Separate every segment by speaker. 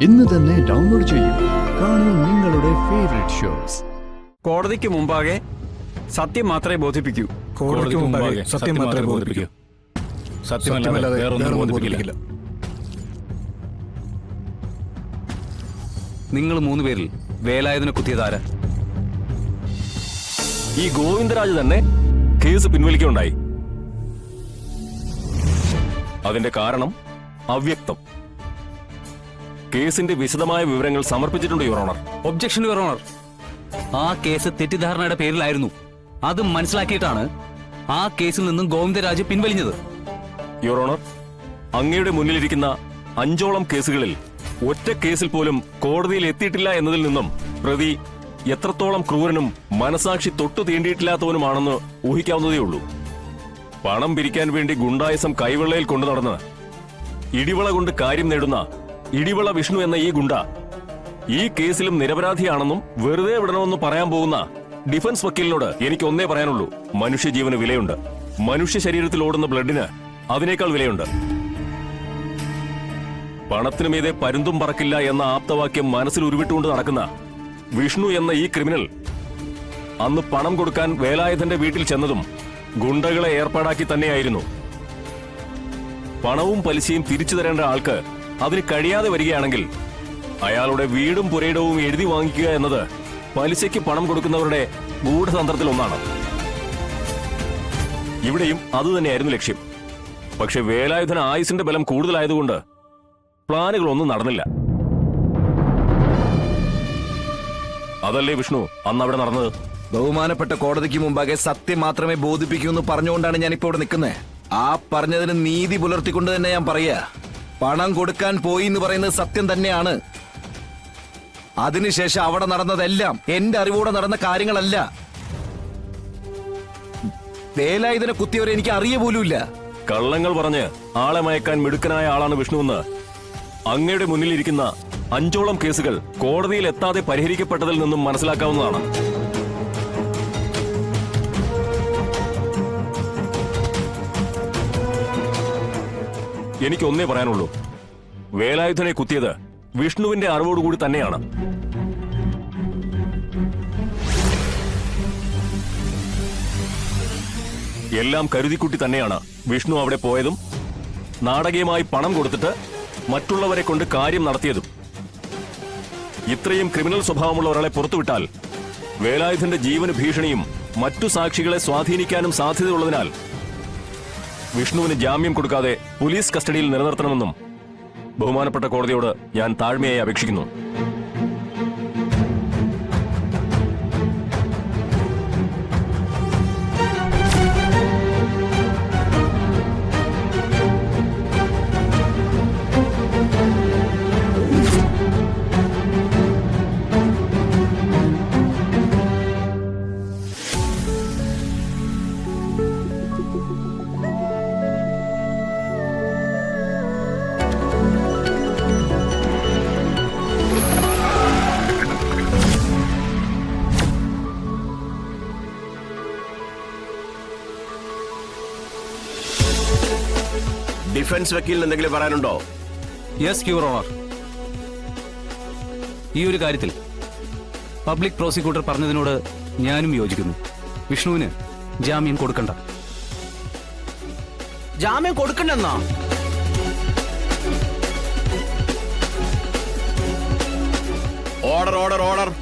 Speaker 1: ഇന്ന് തന്നെ ഡൗൺലോഡ് ചെയ്യൂ. കാണൂ നിങ്ങളുടെ ഫേവറേറ്റ് ഷോസ്.
Speaker 2: കോടതിക്ക് മുമ്പാകെ സത്യം മാത്രമേ ബോധിപ്പിക്കൂ.
Speaker 3: കോടതിക്ക് മുമ്പാകെ സത്യം മാത്രമേ ബോധിപ്പിക്കൂ. സത്യമല്ലാതെ വേറൊന്നും ബോധിപ്പിക്കില്ല.
Speaker 4: നിങ്ങൾ മൂന്നുപേരിൽ വേലായുധനെ കുത്തിയതാരാ?
Speaker 5: ഈ ഗോവിന്ദരാജ് തന്നെ കേസ് പിൻവലിക്കുകയുണ്ടായി. അതിന്റെ കാരണം അവ്യക്തം. കേസിന്റെ വിശദമായ വിവരങ്ങൾ സമർപ്പിച്ചിട്ടുണ്ട് your honour.
Speaker 4: Objection your honour. ആ കേസ് തെറ്റിദ്ധാരണയുടെ പേരിലായിരുന്നു. അത് മനസ്സിലാക്കിയിട്ടാണ് ആ കേസിൽ നിന്നും ഗോവിന്ദരാജ് പിൻവലിഞ്ഞത്.
Speaker 5: യുവർ ഓണർ, അങ്ങയുടെ മുന്നിലിരിക്കുന്ന 5ഓളം കേസുകളിൽ ഒറ്റ കേസിൽ പോലും കോടതിയിൽ എത്തിയിട്ടില്ല എന്നതിൽ നിന്നും പ്രതി എത്രത്തോളം ക്രൂരനും മനസാക്ഷി തൊട്ടു തീണ്ടിയിട്ടില്ലാത്തവനുമാണെന്ന് ഊഹിക്കാവുന്നതേ ഉള്ളൂ. പണം പിരിക്കാൻ വേണ്ടി ഗുണ്ടായസം കൈവെള്ളയിൽ കൊണ്ടു നടന്ന് ഇടിവള കൊണ്ട് കാര്യം നേടുന്ന ഇടിവള വിഷ്ണു എന്ന ഈ ഗുണ്ട ഈ കേസിലും നിരപരാധിയാണെന്നും വെറുതെ വിടണമെന്ന് പറയാൻ പോകുന്ന ഡിഫൻസ് വക്കീലിനോട് എനിക്ക് ഒന്നേ പറയാനുള്ളൂ: മനുഷ്യജീവന് വിലയുണ്ട്. മനുഷ്യ ശരീരത്തിൽ ഓടുന്ന ബ്ലഡിന് അതിനേക്കാൾ വിലയുണ്ട്. പണത്തിനു മീതെ പരുന്തും പറക്കില്ല എന്ന ആപ്തവാക്യം മനസ്സിൽ ഉരുവിട്ടുകൊണ്ട് നടക്കുന്ന വിഷ്ണു എന്ന ഈ ക്രിമിനൽ അന്ന് പണം കൊടുക്കാൻ വേലായുധന്റെ വീട്ടിൽ ചെന്നതും ഗുണ്ടകളെ ഏർപ്പാടാക്കി തന്നെയായിരുന്നു. പണവും പലിശയും തിരിച്ചു തരേണ്ട ആൾക്ക് അതിന് കഴിയാതെ വരികയാണെങ്കിൽ അയാളുടെ വീടും പുരയിടവും എഴുതി വാങ്ങിക്കുക എന്നത് പലിശയ്ക്ക് പണം കൊടുക്കുന്നവരുടെ ഗൂഢതന്ത്രത്തിൽ ഒന്നാണ്. ഇവിടെയും അതുതന്നെയായിരുന്നു ലക്ഷ്യം. പക്ഷെ വേലായുധന് ആയുസിന്റെ ബലം കൂടുതലായതുകൊണ്ട് പ്ലാനുകളൊന്നും നടന്നില്ല. അതല്ലേ വിഷ്ണു അന്ന് അവിടെ നടന്നത്?
Speaker 6: ബഹുമാനപ്പെട്ട കോടതിക്ക് മുമ്പാകെ സത്യം മാത്രമേ ബോധിപ്പിക്കൂ എന്ന് പറഞ്ഞുകൊണ്ടാണ് ഞാനിപ്പോ ഇവിടെ നിൽക്കുന്നത്. ആ പറഞ്ഞതിന് നീതി പുലർത്തിക്കൊണ്ട് തന്നെ ഞാൻ പറയാ, പണം കൊടുക്കാൻ പോയി എന്ന് പറയുന്നത് സത്യം തന്നെയാണ്. അതിനുശേഷം അവിടെ നടന്നതെല്ലാം എന്റെ അറിവോടെ നടന്ന കാര്യങ്ങളല്ല. വേലായുധനെ കുത്തിയവരെ എനിക്ക് അറിയ പോലുമില്ല.
Speaker 5: കള്ളങ്ങൾ പറഞ്ഞ് ആളെ മയക്കാൻ മിടുക്കനായ ആളാണ് വിഷ്ണുവെന്ന് അങ്ങയുടെ മുന്നിലിരിക്കുന്ന 5ഓളം കേസുകൾ കോടതിയിൽ എത്താതെ പരിഹരിക്കപ്പെട്ടതിൽ നിന്നും മനസ്സിലാക്കാവുന്നതാണ്. എനിക്കൊന്നേ പറയാനുള്ളൂ: വേലായുധനെ കുത്തിയത് വിഷ്ണുവിന്റെ അറിവോടുകൂടി തന്നെയാണ്. എല്ലാം കരുതിക്കുട്ടി തന്നെയാണ് വിഷ്ണു അവിടെ പോയതും നാടകീയമായി പണം കൊടുത്തിട്ട് മറ്റുള്ളവരെ കൊണ്ട് കാര്യം നടത്തിയതും. ഇത്രയും ക്രിമിനൽ സ്വഭാവമുള്ള ഒരാളെ പുറത്തുവിട്ടാൽ വേലായുധന്റെ ജീവന് ഭീഷണിയും മറ്റു സാക്ഷികളെ സ്വാധീനിക്കാനും സാധ്യതയുള്ളതിനാൽ വിഷ്ണുവിന് ജാമ്യം കൊടുക്കാതെ പോലീസ് കസ്റ്റഡിയിൽ നിലനിർത്തണമെന്നും ബഹുമാനപ്പെട്ട കോടതിയോട് ഞാൻ താഴ്മയായി അപേക്ഷിക്കുന്നു.
Speaker 7: ഡിഫൻസ് വക്കീലിന് എന്തെങ്കിലും പറയാനുണ്ടോ?
Speaker 4: Yes your honour. ഈ ഒരു കാര്യത്തിൽ പബ്ലിക് പ്രോസിക്യൂട്ടർ പറഞ്ഞതിനോട് ഞാനും യോജിക്കുന്നു. വിഷ്ണുവിന് ജാമ്യം കൊടുക്കണ്ട.
Speaker 3: ജാമ്യം കൊടുക്കണ്ടെന്നാ?
Speaker 7: Order order order.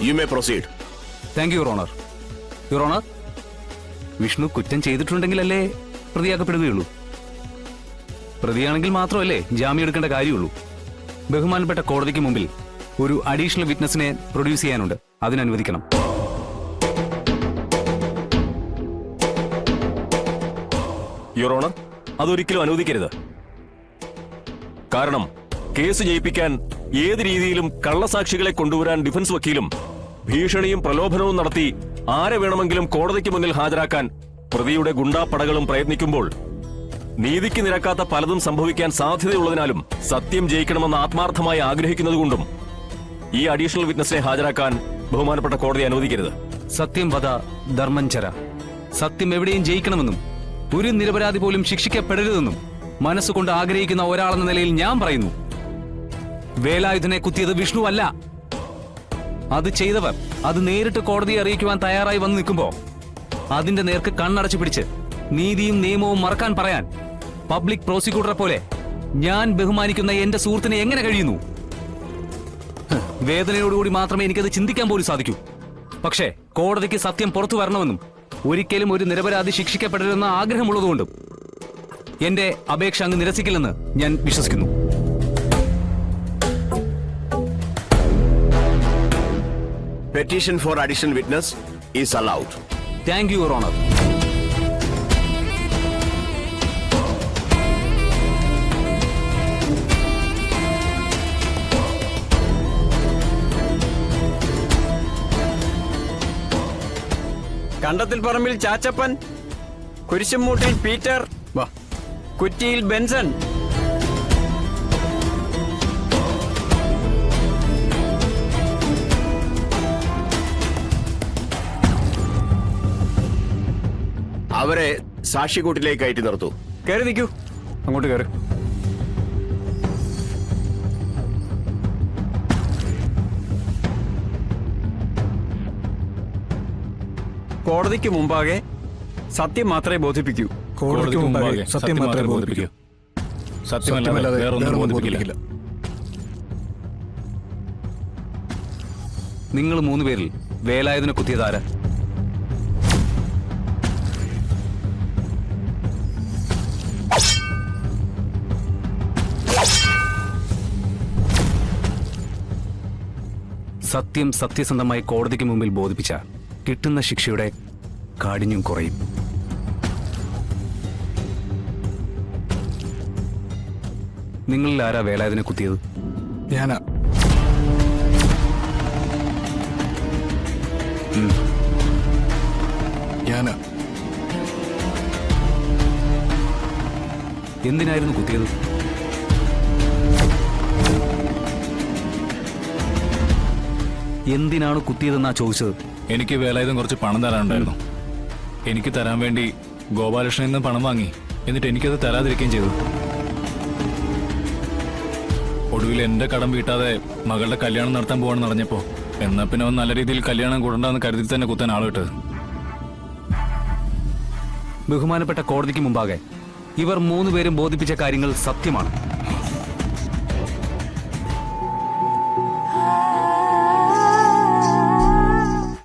Speaker 7: You may proceed.
Speaker 4: Thank you your honour. Your honour, Vishnu കുറ്റം ചെയ്തിട്ടുണ്ടെങ്കിലല്ലേ പ്രതിയാക്കപ്പെടുകയുള്ളൂ. പ്രതിയാണെങ്കിൽ മാത്രമല്ലേ ജാമ്യം എടുക്കേണ്ട കാര്യമുള്ളൂ. ബഹുമാനപ്പെട്ട കോടതിക്ക് മുമ്പിൽ ഒരു അഡീഷണൽ വിറ്റ്നസിനെ പ്രൊഡ്യൂസ് ചെയ്യാനുണ്ട്. അതിനനുവദിക്കണം.
Speaker 5: യുവർ ഓണർ, അതൊരിക്കലും അനുവദിക്കരുത്. കാരണം കേസ് ജയിപ്പിക്കാൻ ഏത് രീതിയിലും കള്ളസാക്ഷികളെ കൊണ്ടുവരാൻ ഡിഫൻസ് വക്കീലും ഭീഷണിയും പ്രലോഭനവും നടത്തി ആരെ വേണമെങ്കിലും കോടതിക്ക് മുന്നിൽ ഹാജരാക്കാൻ പ്രതിയുടെ ഗുണ്ടാപ്പടകളും പ്രയത്നിക്കുമ്പോൾ നീതിക്ക് നിരക്കാത്ത പലതും സംഭവിക്കാൻ സാധ്യതയുള്ളതിനാലും സത്യം ജയിക്കണമെന്ന് ആത്മാർത്ഥമായി ആഗ്രഹിക്കുന്നതുകൊണ്ടും ഈ അഡീഷണൽ വിറ്റ്നസിനെ ഹാജരാക്കാൻ ബഹുമാനപ്പെട്ട കോടതി അനുവദിക്കരുത്.
Speaker 4: സത്യം വധ ധർമ്മം ചര. സത്യം എവിടെയും ജയിക്കണമെന്നും ഒരു നിരപരാധി പോലും ശിക്ഷിക്കപ്പെടരുതെന്നും മനസ്സുകൊണ്ട് ആഗ്രഹിക്കുന്ന ഒരാളെന്ന നിലയിൽ ഞാൻ പറയുന്നു. വേലായുധനെ കുത്തിയത് വിഷ്ണു അല്ല. അത് ചെയ്തവർ അത് നേരിട്ട് കോടതിയെ അറിയിക്കുവാൻ തയ്യാറായി വന്നു നിൽക്കുമ്പോ അതിന്റെ നേർക്ക് കണ്ണടച്ചു പിടിച്ച് നീതിയും നിയമവും മറക്കാൻ പറയാൻ പബ്ലിക് പ്രോസിക്യൂട്ടറെ പോലെ ഞാൻ ബഹുമാനിക്കുന്ന എന്റെ സുഹൃത്തിനെ എങ്ങനെ കഴിയുന്നു? വേദനയോടുകൂടി മാത്രമേ എനിക്കത് ചിന്തിക്കാൻ പോലും സാധിക്കൂ. പക്ഷേ കോടതിക്ക് സത്യം പുറത്തു വരണമെന്നും ഒരിക്കലും ഒരു നിരപരാധി ശിക്ഷിക്കപ്പെടരുതെന്ന ആഗ്രഹമുള്ളതുകൊണ്ടും എന്റെ അപേക്ഷ അങ്ങ് നിരസിക്കില്ലെന്ന് ഞാൻ വിശ്വസിക്കുന്നു.
Speaker 7: Petition for additional witness is allowed.
Speaker 4: Thank you, your honour.
Speaker 2: Kandathil Parambil Chachappan, Kurishumoottil Peter, Kuttiyil Benson.
Speaker 7: അവരെ സാക്ഷിക്കൂട്ടിലേക്ക് കയറ്റി നിർത്തൂ.
Speaker 2: കയറി നിൽക്കൂ, അങ്ങോട്ട് കയറി. കോടതിക്ക് മുമ്പാകെ സത്യം മാത്രമേ ബോധിപ്പിക്കൂ.
Speaker 3: കോടതിക്ക് മുമ്പാകെ സത്യം മാത്രമേ ബോധിപ്പിക്കൂ. സത്യമല്ലാതെ വേറൊന്നും ബോധിപ്പിക്കില്ല.
Speaker 4: നിങ്ങൾ മൂന്നുപേരിൽ വേലായുധനെ കുത്തിയതാരാ? സത്യം സത്യസന്ധമായി കോടതിക്ക് മുമ്പിൽ ബോധിപ്പിച്ച കിട്ടുന്ന ശിക്ഷയുടെ കാഠിന്യം കുറയും. നിങ്ങളിൽ ആരാ വേലായുധനെ കുത്തിയത്?
Speaker 3: ഞാനാ. ഞാനാ.
Speaker 4: എന്തിനായിരുന്നു കുത്തിയത്? എന്തിനാണ് കുത്തിയതെന്നാ ചോദിച്ചത്?
Speaker 3: എനിക്ക് വേലായുധം കുറച്ച് പണം തരാനുണ്ടായിരുന്നു. എനിക്ക് തരാൻ വേണ്ടി ഗോപാലകൃഷ്ണനിൽ നിന്ന് പണം വാങ്ങി. എന്നിട്ട് എനിക്കത് തരാതിരിക്കുകയും ചെയ്തു. ഒടുവിൽ എന്റെ കടം വീട്ടാതെ മകളുടെ കല്യാണം നടത്താൻ പോവാണെന്ന് അറിഞ്ഞപ്പോ എന്നാ പിന്നെ അവൻ നല്ല രീതിയിൽ കല്യാണം കൂടണ്ടെന്ന് കരുതി തന്നെ കുത്താൻ ആളിട്ടത്.
Speaker 4: ബഹുമാനപ്പെട്ട കോടതിക്ക് മുമ്പാകെ ഇവർ മൂന്നുപേരും ബോധിപ്പിച്ച കാര്യങ്ങൾ സത്യമാണ്.